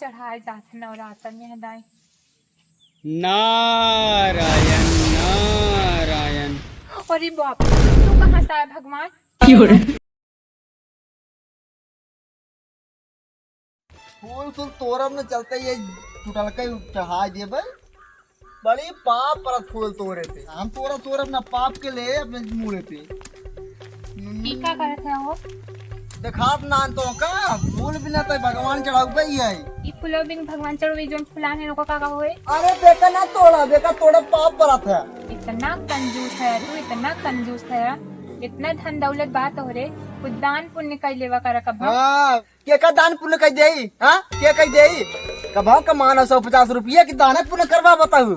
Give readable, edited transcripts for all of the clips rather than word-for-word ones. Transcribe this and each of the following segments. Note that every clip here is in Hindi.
चढ़ाए जाते नवरात्र में हदाई। नारायण नारायण। अरे बाप रे, तू कहाँ से आया भगवान? फूल फूल तोरब न चलते ये टूटलका चढ़ा दे भाई। बड़ी पाप पर फूल तोड़े थे हम तोरब ना पाप के ले अपने मुड़े पे ई का करत है वो? देखात ना तो का फूल बिना तो भगवान चढ़ाऊ गई है। ई फूलो बिन भगवान चढ़वे जोन फुलान है नको का होए? अरे बेका ना तोड़ा बेका तोड़ा पाप परत है। इतना कंजूस है तू, इतना कंजूस है। इतना धन दौलत बात हो रे, कुछ दान पुण्य कर लेवा कर कब। हां के का दान पुण्य कर देई? हां के कर देई? कभाव कमाना 150 रुपया की दान पुण्य करवा बताऊ।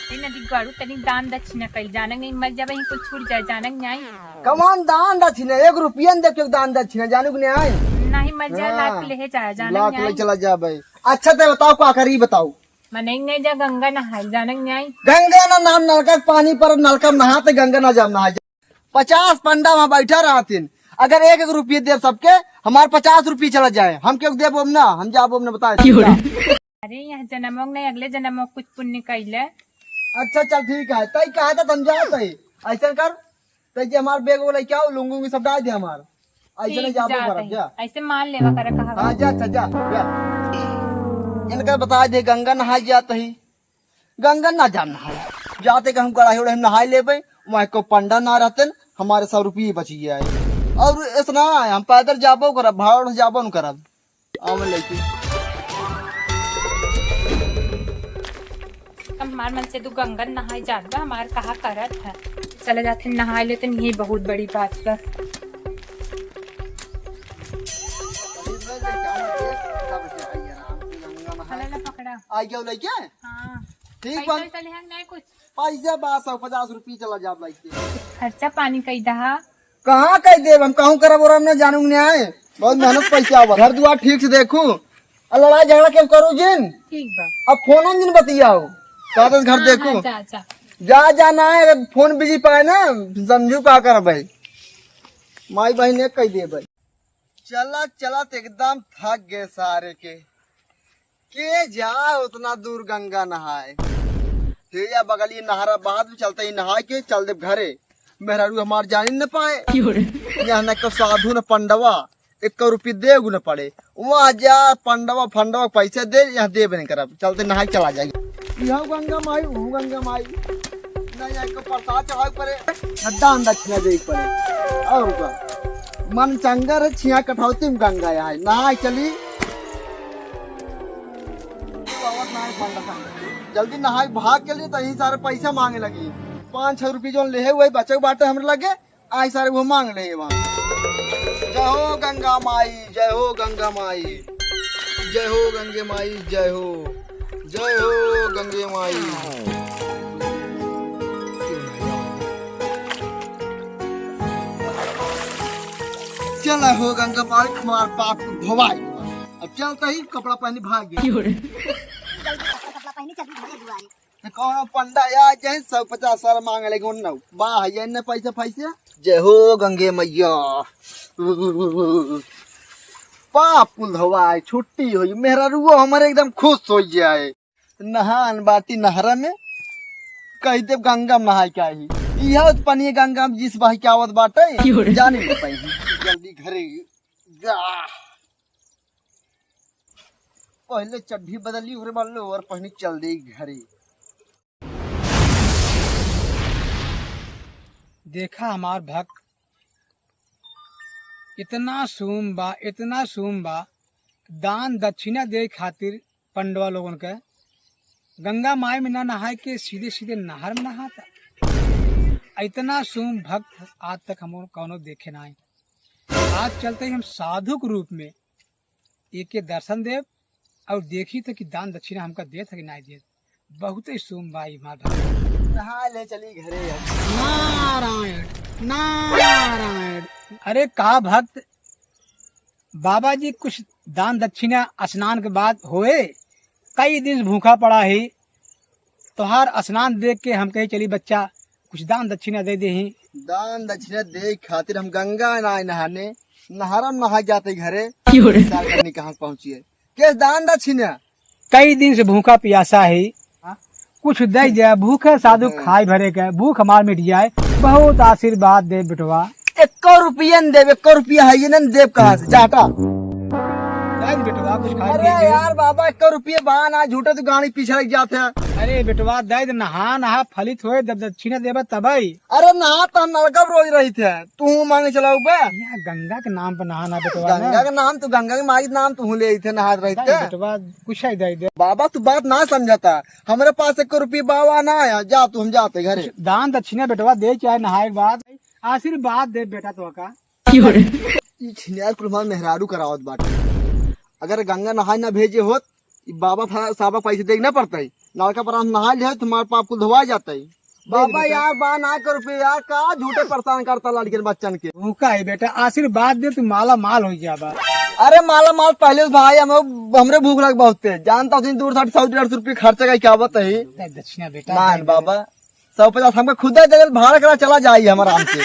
ए नदी गाड़ू तनी दान दक्षिणा कर जानक नहीं मर जाबे कुछ छूट जाए जानक नहीं। कमान दान दक्षिणा 1 रुपया दे के दान दक्षिणा जानू के नहीं। नहीं मर जाए लाख ले जाए जानक लाख ले नहीं। चला जा भाई। अच्छा तो बताओ का करी बताओ। मने नहीं जा गंगा नहाए जानक नहीं। गंगा ना नाम नलका पानी पर नलका नहाते गंगा ना जाम नहा 50 पंडा वहाँ बैठा रहतीन। अगर 1 रुपये दे सबके हमारे 50 रुपये चला जाए हम क्यों देव ना हम जाबो ना बताए। अरे यहाँ जन्मों नहीं अगले जन्मों कुछ पुण्य कर ले। अच्छा चल ठीक है तई कहा था तुम जाओ तई ऐसा कर तई जे हमार बैग वाला क्या लुंगू में सब डाल दे हमार ऐसे नहीं जाबो कर जा ऐसे मान लेवा कर कहा। हां जा अच्छा जा इनका बता दे गंगा नहा जात ही गंगा ना जाम नहाए जाते हम गड़ाई हम नहाई लेबे वहां को पंडा ना रहतन हमारे 100 रुपये बची जाए और इतना हम पैदल जाबो करब भाड़ जाबो न करब आवन लेके हमार मन से तू गंगा नहाए जात बा हमार कहा करत है। चले जाते नहाए लेते यही बहुत बड़ी बात कर। पकड़ा आई गयो लेके हाँ ठीक बा चले हैं नहीं कुछ पैसा 150 रुपये चला जाब लेके खर्चा पानी कई दहा कहाँ कह देव हम कहूँ करब और हमने जानू नहीं आए बहुत मेहनत पैसा हुआ घर दुआर ठीक से देखू लड़ाई झगड़ा क्यों करू जिन ठीक बा। अब फोन जिन बतियाओ कहते घर देखू हाँ, जा जा जा जाना है फोन बिजी पाए ना समझू का कर भाई माई बहन ने कह दे भाई चला चला तो एकदम थक गए सारे के जा उतना दूर गंगा नहाए फिर या बगल ये नहरा बाद में चलते ही नहा के चल दे घरे मेहरारू हमार जानी न पाए यहाँ न को साधु न पंडवा 1 रुपये दे न पड़े वहाँ जा पंडवा फंडवा पैसे दे यहाँ दे नहीं कर चलते नहा चला जाएगी यह गंगा माई वो गंगा माई नहीं को प्रसाद चढ़ाए पड़े दान दक्षिणा दे पड़े और का मन चंगा रे छिया कठौती में गंगा यहाँ नहा चली जल्दी नहाए भाग के लिए तो यही सारे पैसा मांगे लगी 5-6 रुपये जो ले वही बचे बाटे हमरे लगे आई सारे वो मांग रहे वहाँ। जय हो गंगा माई जय हो गंगा माई जय हो गंगे माई जय हो गंगे माई। चल हो गंगा माई हमार पाप धोवाई अब चलता ही कपड़ा पहनी भाग गया कौन पंडा या जय 150 साल मांग लेगे उन वाह ये न पैसा पैसा जय हो गंगे मैया पाप धोवाए छुट्टी हुई मेरा रुआ हमारे एकदम खुश हो जाए नहान बाटी नहरा में कह दे गंगा में नहाए क्या ही यह पानी गंगा में जिस बह के आवत बाटे जाने नहीं पाई जल्दी घरे जा पहले चड्ढी बदली और पहनी चल दे घरे। देखा हमार भक्त इतना सूम बा दान दक्षिणा दे खातिर पंडवा लोगन के गंगा माई में ना नहाए के सीधे सीधे नहर में नहाता। इतना सूम भक्त आज तक हम कौनो देखे ना आए। आज चलते ही हम साधु के रूप में एक के दर्शन देव और देखी तो कि दान दक्षिणा हमका दे कि नहीं दे। बहुत ही सूम भाई माँ नहा ले चली घरे। नारायण नारायण। अरे कहा भक्त बाबा जी कुछ दान दक्षिणा स्नान के बाद होए कई दिन भूखा पड़ा है तोहार स्नान देख के हम कही चली बच्चा कुछ दान दक्षिणा दे दे। दान दक्षिणा दे खातिर हम गंगा नहाने नहरा नहा जाते घरे कहाँ पहुँची है के दान दक्षिणा कई दिन से भूखा प्यासा है, कुछ दे जाए, भूखे साधु खाए भरे के भूख हमार मिट जाए, बहुत आशीर्वाद दे बेटवा। 1 रुपया न देव, 1 रुपया है ये न देव कहाँ से जाटा। दे बेटवा कुछ खाए अरे पिए के। यार बाबा 1 रुपया बहाना झूठे तो गाड़ी पीछे लग जाते हैं। अरे बेटवा दे, नहा नहा फलित होए जब दक्षिणा देवे तबई। अरे नहा तो हम नलका पर रोज रही थे, तू मांगे चलाऊ बे। यहाँ गंगा के नाम पर नहाना बेटवा गंगा का नाम तो गंगा के माई नाम तो ले थे, नहा रही थे। बेटवा कुछ ही दे दे। बाबा तू बात ना समझाता, हमारे पास 1 रुपया बाबा ना आया, जा तू हम जाते घरे। दान दक्षिणा बेटवा दे, चाहे नहाए के बाद आशीर्वाद दे बेटा तो का। मेहरारू करावत बाटे, अगर गंगा नहाए ना भेजे होत, बाबा साहब पैसे देखना पड़ता है, नलका पर हम नहा ले तुम्हारे पाप को धोवा जाता है। बाबा यार बा ना कर पे यार, का झूठे परेशान करता लड़के बच्चन के। भूखा है बेटा, आशीर्वाद दे, तू माला माल हो जाबा। अरे माला माल पहले भाई हमरे भूख लग बहुत है, जानता हूँ दूर 100-150 रुपये खर्चा का क्या बात है। दक्षिणा बेटा ना बाबा 150 हमको खुद ही भाड़ा करा चला जाइए हमारा हमसे।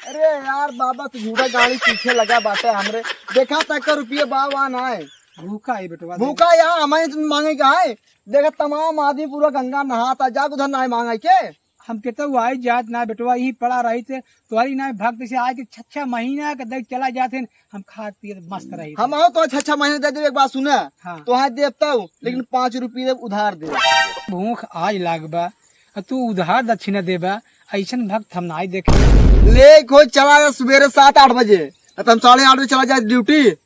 अरे यार बाबा तू झूठा गाड़ी पीछे लगा बाटे हमरे, देखा तक रुपये बाबा ना है। भूखा है बेटवा, भूखा यहाँ हमारे तुम मांगे का है, देखा तमाम आदमी पूरा गंगा नहाता, जा उधर ना मांगे के। हम कहते वो आई जात ना बेटवा, यही पड़ा रही थे तुम्हारी ना भक्त से आज 6 महीना का देख चला जाते, हम खा पिए मस्त रही। हम आओ तो 6 महीने दे दे, एक बात सुना। हाँ। तो हाँ देवता हूँ, लेकिन 5 रुपये उधार दे। भूख आज लागबा, तू उधार दक्षिणा देबा, ऐसा भक्त हम ना देखे। ले खोज चला जा सवेरे 7-8 बजे, तो हम 8:30 बजे चला जाए ड्यूटी।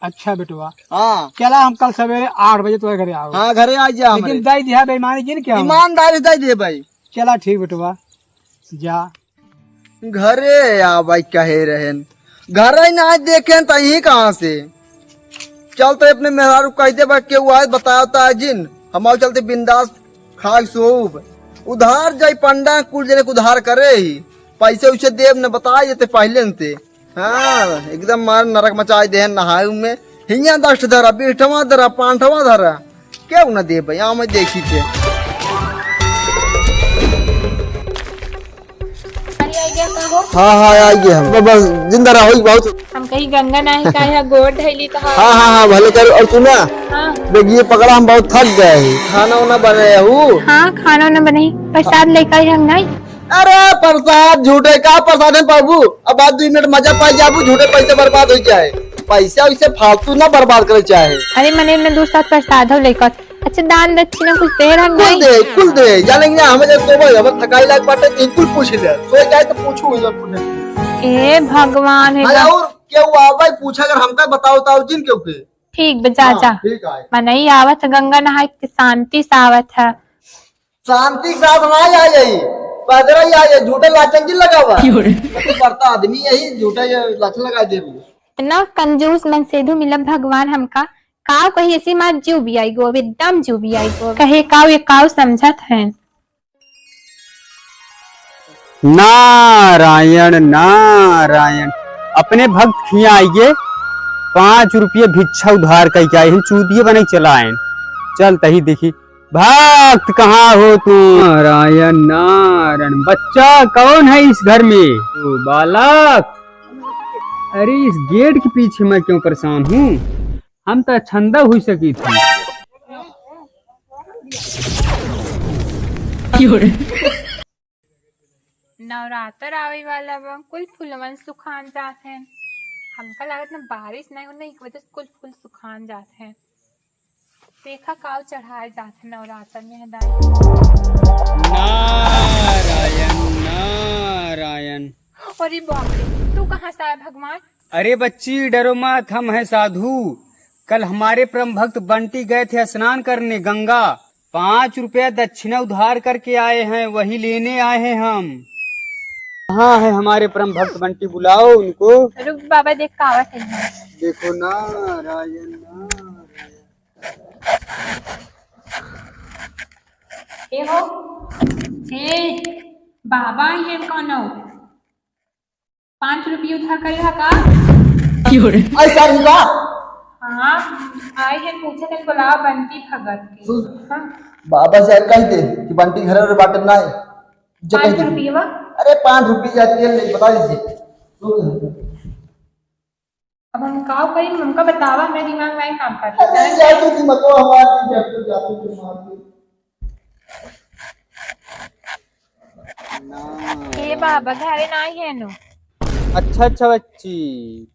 अच्छा बेटवा, हाँ चला हम कल सवेरे 8 बजे तुम्हारे घरे आओ। हाँ घरे आ जा, लेकिन दई दिया बेईमानी जिन क्या ईमानदारी दे दे भाई। चला ठीक बेटवा जा। घरे आ भाई कहे रहे, घर ही ना देखे तो यही कहाँ से चल, तो अपने मेहरारू कह दे भाई के हुआ बताता जिन हम आओ चलते बिंदास खा सूब उधार जाई पंडा कुल जने उधार करे ही, पैसे उसे देव ने बता देते पहले से। हाँ एकदम मार नरक मचाई दे नहाए में, हिया 10 धरा 20 धरा 5 धरा क्यों न दे भाई, मैं देखी थे। हाँ हाँ आइए हम बस जिंदा रहो बहुत। हम कहीं गंगा नहीं का है गोड़ धैली तो। हाँ हाँ हाँ भले कर। और सुना हाँ देखिए पकड़ा, हम बहुत थक गए हैं, खाना वाना बने हूँ। हाँ खाना ना बने, प्रसाद लेकर हम नहीं। अरे प्रसाद झूठे का प्रसाद है बाबू, अब बात 2 मिनट मजा पाई जाबू, झूठे पैसे बर्बाद हो जाए, पैसा उसे फालतू ना बर्बाद करे चाहे। अरे मने में दूसरा प्रसाद हो लेकर। अच्छा दान दक्षिणा कुछ दे रहा नहीं? कुल दे जानेंगे हमें, जब सोबो हमें थकाई लग बाटे तो कुल पूछ ले, सो जाए तो पूछू ए भगवान है। और क्या हुआ भाई, पूछा अगर हमका बताओ जिन क्यों के। ठीक बजा जा, ठीक है मनई आवत गंगा नहाए शांति से आवत है। शांति के साथ ना आ जाइए, पैदल ही आ जाए, झूठे लाचन जिन लगा हुआ करता आदमी यही झूठे लाचन लगा दे। इतना कंजूस मन सेधु मिलब भगवान हमका, काव कही ऐसी माँ जीव भी आई गो, एकदम जीव भी आई गो, कहे काव ये काव समझत है। नारायण नारायण, अपने भक्त खिया आइए, 5 रुपये भिक्षा उधार कई क्या चूतिये बने चलाए। चल तही देखी भक्त कहाँ हो तू। नारायण नारायण, बच्चा कौन है इस घर में? ओ बालक, अरे इस गेट के पीछे मैं क्यों परेशान हूँ, हम तो छंदा हुई सकी थी। नवरात्र आवे वाला बा, कुल फूलवन सुखान जात हैं, हमका लागत ना बारिश नहीं होने की वजह से कुल फूल सुखान जात हैं। देखा काव चढ़ाए जात है नवरात्र में हदाई। नारायण नारायण। अरे बाप रे, तू कहाँ से आया भगवान? अरे बच्ची डरो मत, हम हैं साधु। कल हमारे परम भक्त बंटी गए थे स्नान करने गंगा, 5 रुपया दक्षिणा उधार करके आए हैं, वही लेने आए हैं हम। कहाँ है हमारे परम भक्त बंटी, बुलाओ उनको। रुक बाबा देख कावत है। देखो नारायण नारायण। ए हो ए बाबा ये कौन हो? 5 रुपये उधार करेगा का? ऐसा हुआ हाँ आए हैं पूछे थे बुलाओ बंटी भगत के। हाँ? बाबा से कह दे कि बंटी घर और बाटन ना है। 5 रुपये वा? अरे 5 रुपये जाती है, बता दीजिए। अब हम का करी, हमका बतावा, हमारे दिमाग में काम अरे करता है। जातू की मतो हमारी जातू की मारती हे बाबा घरे नहीं है नु। अच्छा अच्छा बच्ची,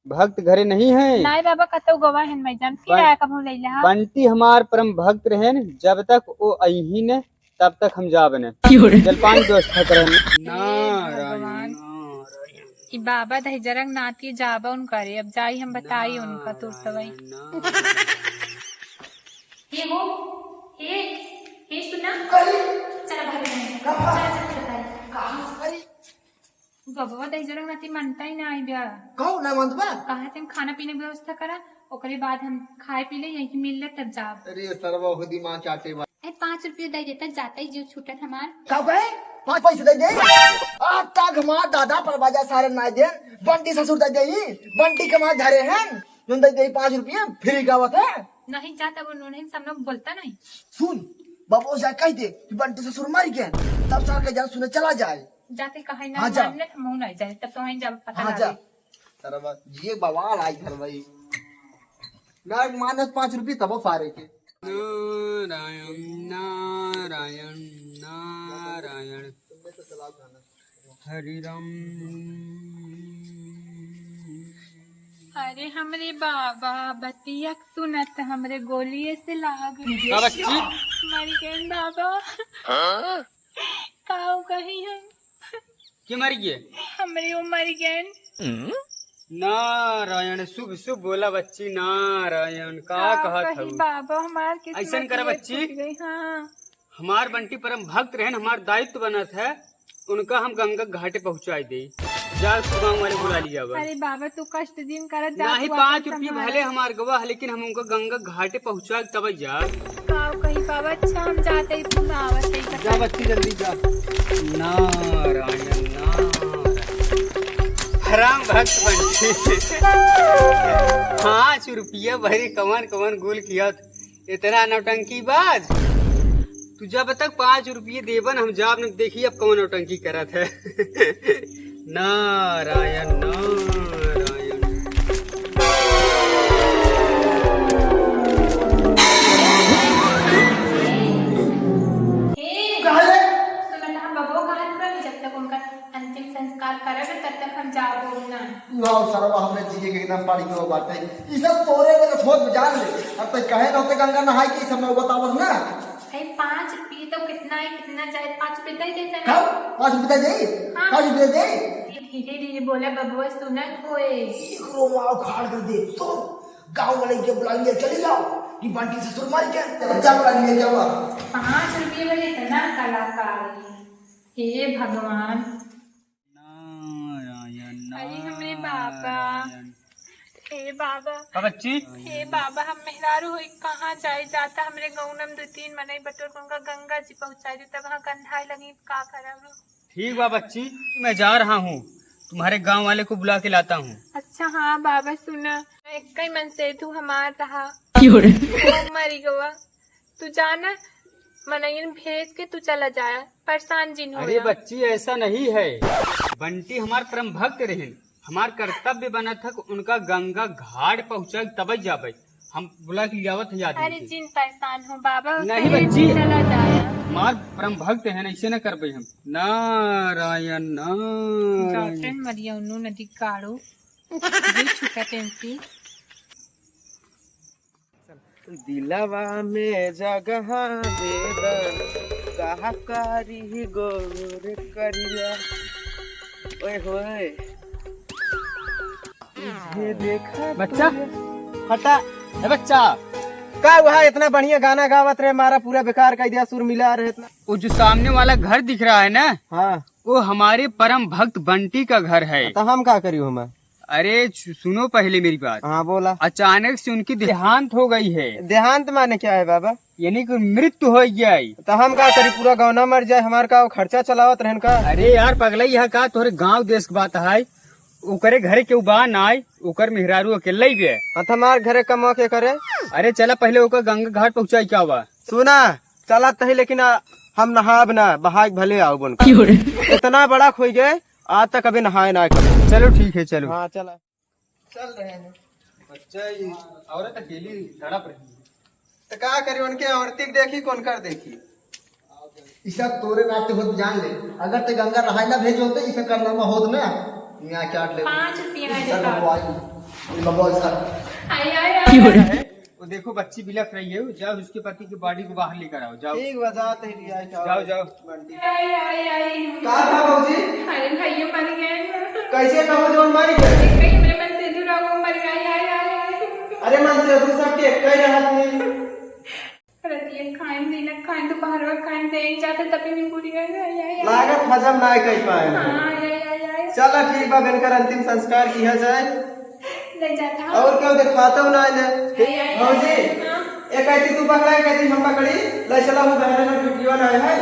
भक्त घरे नहीं है। नहीं बाबा कतो गवा है मैं जान फिर आया कब ले ला। बंटी हमार परम भक्त रहे न, जब तक वो अही ने तब तक हम जाब ने जलपान की व्यवस्था करें। भगवान ई बाबा दही जरंग नाती जाबा उन करे, अब जाई हम बताई उनका तो सवाई। ये वो हे सुना चला भाग बाबा दही जरंग नाती मनता ही ना आई ब्या कहो ना मंद बा कहा थे हम खाना पीने की व्यवस्था करा, ओकरे बाद हम खाए पी ले यहीं मिल ले तब जाब। अरे सरवा खुदी मां चाटे बा 5 रुपये दे देता जाता ही जीव छूटत हमार। का गए 5 पैसे दे दे आज तक हमार दादा पर बाजा सारे ना दे बंटी ससुर दे दे बंटी के मां धरे हैं जो दे दे 5 रुपये फ्री का होता है नहीं जाता वो उन्होंने सब लोग बोलता नहीं। सुन बाबू जा कह दे कि बंटी ससुर मर गए तब सार के जान सुने चला जाए जाते कहा ना हाँ जा। मानने हम मुंह नहीं जाए तब तो वहीं जब पता हाँ लगे। जा सरवा ये बवाल आई घर भाई ना मानस 5 रुपये तब फारे के नारायण नारायण नारायण हरि राम। अरे हमरे बाबा बतिया सुनत हमरे गोलिये से लाग का बच्ची? मर गए बाबा काऊ कही है क्यों मर गए? हमरे वो मर गए। नारायण शुभ शुभ बोला बच्ची नारायण का कहा था कही बाबा हमार किस्मत ऐसन करा ये बच्ची? टूट गई। हाँ हमार बंटी परम भक्त रहन, हमार दायित्व बनत है उनका हम गंगा घाटे पहुँचाई दे। जा सुबह वाले बुला लिया बा। अरे बाबा तू कष्ट दिन करत नहीं 5 रुपये भले हमार गवाह, लेकिन हम उनका गंगा घाटे पहुँचा तब जा। काऊ कही बाबा अच्छा हम जाते ही तुम आवत है जा बच्ची जल्दी जा। नारायण नारायण राम भक्त बंटी 5 रुपया भरे कमन कमन गोल किया इतना नौटंकी बाज। तू जब तक 5 रुपये देवन हम जाब न देखी अब कौन नौटंकी करत है। नारायण नारायण काहे सुनत हम बबो कहा पर जब तक उनका अंतिम संस्कार करेंगे तब तक हम जाओ ना। ना सरवा हमने जिए के एकदम पाड़ी के बात है ई सब तोरे को तो सोच जान ले अब तक कहे न होते गंगा नहाई के सब में बतावस ना भाई 5 रुपये तो कितना है कितना जाए 5 रुपये दे देते का ना। 5 रुपये दे हाँ। 5 रुपये दे धीरे धीरे बोला बबुआ सुनत होए। एकरो मां उखाड़ कर दे तो गांव वाले के बुला लिया चले जाओ कि बंटी ससुर मर गए बच्चा बुला लिया जाओ 5 रुपये में इतना कलाकारी हे भगवान। नारायण अरे हमरे बाबा हे बाबा का बच्ची? हे बाबा हम मेहरारू हुई कहाँ जाए जाता हमरे गौनम 2-3 मनाई बटोर उनका गंगा जी पहुँचाई दे तब हाँ गंधाई लगी का करब। ठीक बा बच्ची, मैं जा रहा हूँ, तुम्हारे गांव वाले को बुला के लाता हूँ। अच्छा हाँ बाबा सुना एक ही मन से तू हमार रहा मरी गवा तू जाना मनइन भेज के तू चला जाया परेशान जिन हो अरे बच्ची ऐसा नहीं है, बंटी हमार परम भक्त रहे, हमार कर्तव्य बना था कि उनका गंगा घाट पहुँचाए तब जाबे। हम बुला के लियावत है याद अरे जिन परेशान हो बाबा नहीं भेज बच्ची। के चला जाया हमार परम भक्त है, ऐसे न करबे हम। नारायण नारायण डॉक्टर मरिया उन्नु नदी काढ़ो ये छुटा टेंसी दिलवा में जगह दे कहा कारी गोर करिया ओए होए ये देखा बच्चा हटा है बच्चा। का वहा इतना बढ़िया गाना गावत रहे मारा पूरा बेकार कर दिया सुर मिला रहे इतना। वो जो सामने वाला घर दिख रहा है ना, हाँ वो हमारे परम भक्त बंटी का घर है। तो हम का करियो हम? अरे सुनो पहले मेरी बात। हाँ बोला। अचानक से उनकी देहांत हो गई है, देहांत माने क्या है बाबा? यानी कि मृत्यु हो गई। तो हम का करी पूरा गाँव न मर जाए हमार का खर्चा चलावत रहन का? अरे यार पगला यह का तोहरे गांव देश की बात है, ओकरे घरे के बा ना आए, ओकर मेहरारू अकेले ही बे। हाँ हमार घरे कमा के करे। अरे चला पहले ओकर गंगा घाट पहुँचाई क्या हुआ? सुना चला तही लेकिन हम नहाब ना बहाय भले आओ बन इतना बड़ा खोई गए आज तक कभी नहाए ना कभी। चलो ठीक है चलो। हाँ चला। चल रहे हैं। बच्चा ये औरत अकेली तड़प रही है। तो क्या करी उनके औरती देखी कौन कर देखी। इसा तोरे नाते होत जान ले, अगर ते गंगा नहाय ना भेजो तो इसे करना में होत ना यहाँ क्या ले 5 रुपया है सर इसका। बबुआई बबुआई सर आई आई आई वो देखो बच्ची बिलख रही है, जाओ उसके पति की बॉडी को बाहर लेकर आओ। जाओ ठीक बजाते ही लिया जाओ जाओ। बंटी आई आई आई कहा था बाबूजी, अरे भैया मर गए। कैसे कहो जो मर गए। कहीं मेरे मन से दूर हो मर गए। आई आई आई अरे मन से तू सब के कह रहा थी। प्रत्येक खान दिन खान तो बाहर वक्त खान दे जाते तभी भी पूरी गए। आई आई आई लागत हजम ना कर पाए। हाँ आई आई आई चलो ठीक बा, बनकर अंतिम संस्कार किया जाए। ले जाता। और क्यों दिखाता हूँ ना इन्हें। बाबूजी हाँ। एक कहती तू पकड़ा, कहती हम पकड़ी, ले चला वो बहने में छुट्टियों ना है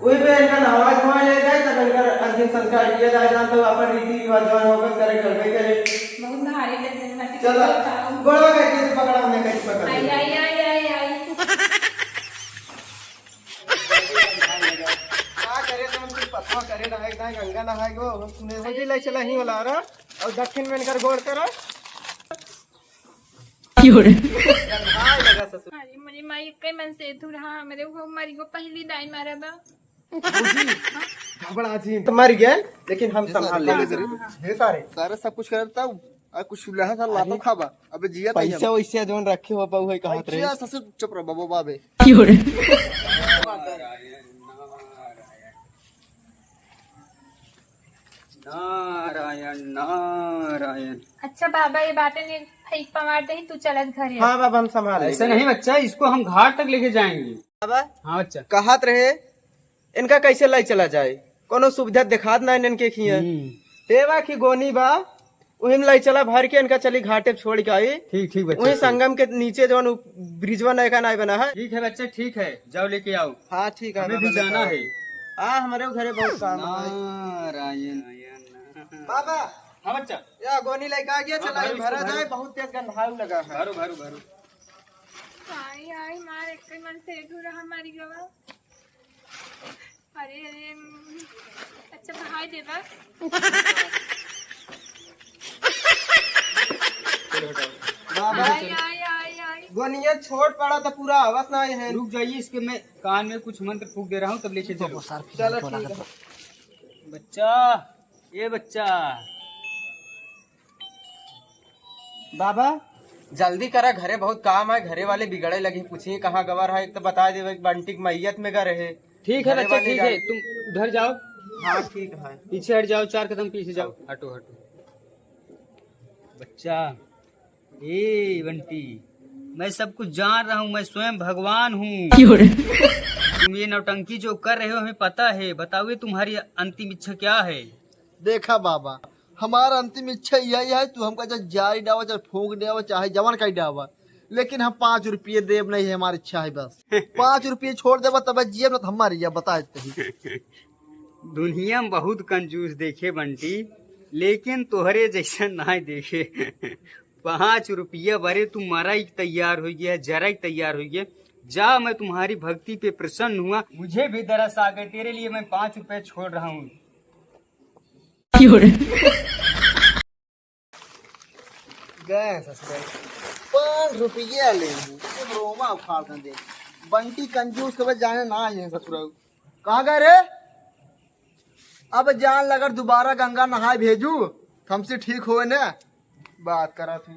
वही पे इनका नहाज धोआ ले जाए तब इनका अंतिम संस्कार किया जाए। जान तो अपन रीति रिवाज जवान होकर करे करबे करे। बहुत भारी लगने वाली। चलो गोड़वा कहती तू पकड़ा, हमने कहती पकड़ आई आई आई आई आई क्या करे तो हम कुछ पथवा करे ना एक गंगा नहाए गो हम सुने हो जी ले चला ही वाला रहा और दक्षिण में इनकर गोड़ करा गंधाए लगा ससुर। अरे मुझे माई कई मन से तू रहा मेरे को मरी को पहली दाई मारा बा। घबरा जी तो मर गए, लेकिन हम संभाल लेंगे। ढेर सारे सारे सब कुछ करता हूँ और कुछ सुलह साल लातो खाबा अबे जिया पैसा वैसा जोन रखे हो पाऊ है कहां रहे। ससुर चुप रहो बाबू बाबे नारायण नारायण। अच्छा बाबा ये बातें नहीं फेंक पवार दे तू चलत घरे। हाँ बाबा हम संभाल ऐसा नहीं बच्चा, इसको हम घाट तक लेके जाएंगे। बाबा हाँ बच्चा। कहत रहे इनका कैसे लाई चला जाए, कोनो सुविधा दिखात ना इनके खिए देवा की गोनी बा वही में लाई चला भर के इनका चली घाटे पे छोड़ के आई। ठीक ठीक बच्चा। वही संगम के नीचे जो ब्रिजवा नया का नहीं बना है। ठीक है बच्चा, ठीक है, जाओ लेके आओ। हाँ ठीक है, हमें भी जाना है। हाँ हमारे घरे बहुत काम है। नारायण बाबा हाँ बच्चा। या गोनी लेके आ गया, चला भरो इसको, भरा भरो। जाए, बहुत तेज गंधाऊ लगा है। भरो भरो भरो। आई आई मार एक मन से तू रहा हमारी गवा। अरे अरे अच्छा भाई देवा। बाबा आई आई आई आई गोनिया छोड़ पड़ा तो पूरा आवाज ना है। रुक जाइए, इसके मैं कान में कुछ मंत्र फूक दे रहा हूँ, तब लेके चलो। चलो ठीक है। बच्चा, ये बच्चा। बाबा जल्दी करा, घरे बहुत काम है, घरे वाले बिगड़े लगे, पूछिए कहाँ गवर है, एक तो बता दे बंटी की मैयत में गा रहे। ठीक है घरे बच्चा, वाले ठीक है, तुम उधर जाओ, हाँ ठीक है। पीछे हट जाओ, 4 कदम पीछे जाओ। हटो हटो। बच्चा, ए बंटी, मैं सब कुछ जान रहा हूँ, मैं स्वयं भगवान हूँ। तुम ये नौटंकी जो कर रहे हो हमें पता है। बताओ तुम्हारी अंतिम इच्छा क्या है? देखा बाबा, हमारा अंतिम इच्छा यही है, तू हमका चाहे जारी डावा चाहे फूंक डावा चाहे जवान का डावा, लेकिन हम 5 रुपये देव नहीं है, हमारी इच्छा है बस। 5 रुपये छोड़ देवा तब जिये ना हमारी या बता दुनिया में बहुत कंजूस देखे बंटी, लेकिन तोहरे जैसा ना देखे। 5 रुपया भरे तुम मरा ही तैयार हो गया, जरा ही तैयार हो गया। जा, मैं तुम्हारी भक्ति पे प्रसन्न हुआ, मुझे भी दरस आ गए, तेरे लिए मैं 5 रुपए छोड़ रहा हूँ। गए 5 रुपये ले रोमा उखाड़ कर दे। बंटी कंजूस के बाद जाने ना आए ससुर। कहाँ गए रे? अब जान लगा दोबारा गंगा नहाए भेजू, हमसे ठीक हो ना बात करा तू।